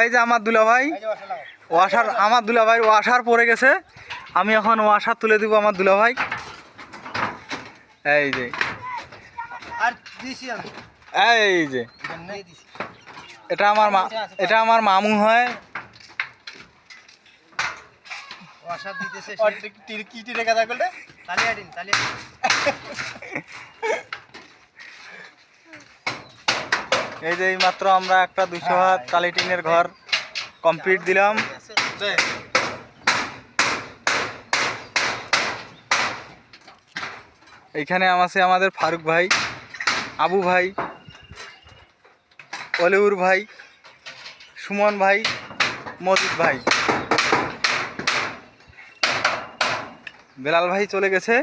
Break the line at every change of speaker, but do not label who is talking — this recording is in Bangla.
এই যে আমার দুলাভাই ওয়াশার, আমার দুলাভাই ওয়াশার পড়ে গেছে, আমি এখন ওয়াশার তুলে দিব আমার দুলাভাই। এই যে এই যে এটা আমার এটা আমার মামু হয়। এই যে মাত্র আমরা একটা 200 হাত টালি টিনের ঘর কমপ্লিট দিলাম। এইখানে আছে আমাদের ফারুক ভাই, আবু ভাই, অলিউর ভাই, সুমন ভাই, মজিদ ভাই, বেলাল ভাই চলে গেছে।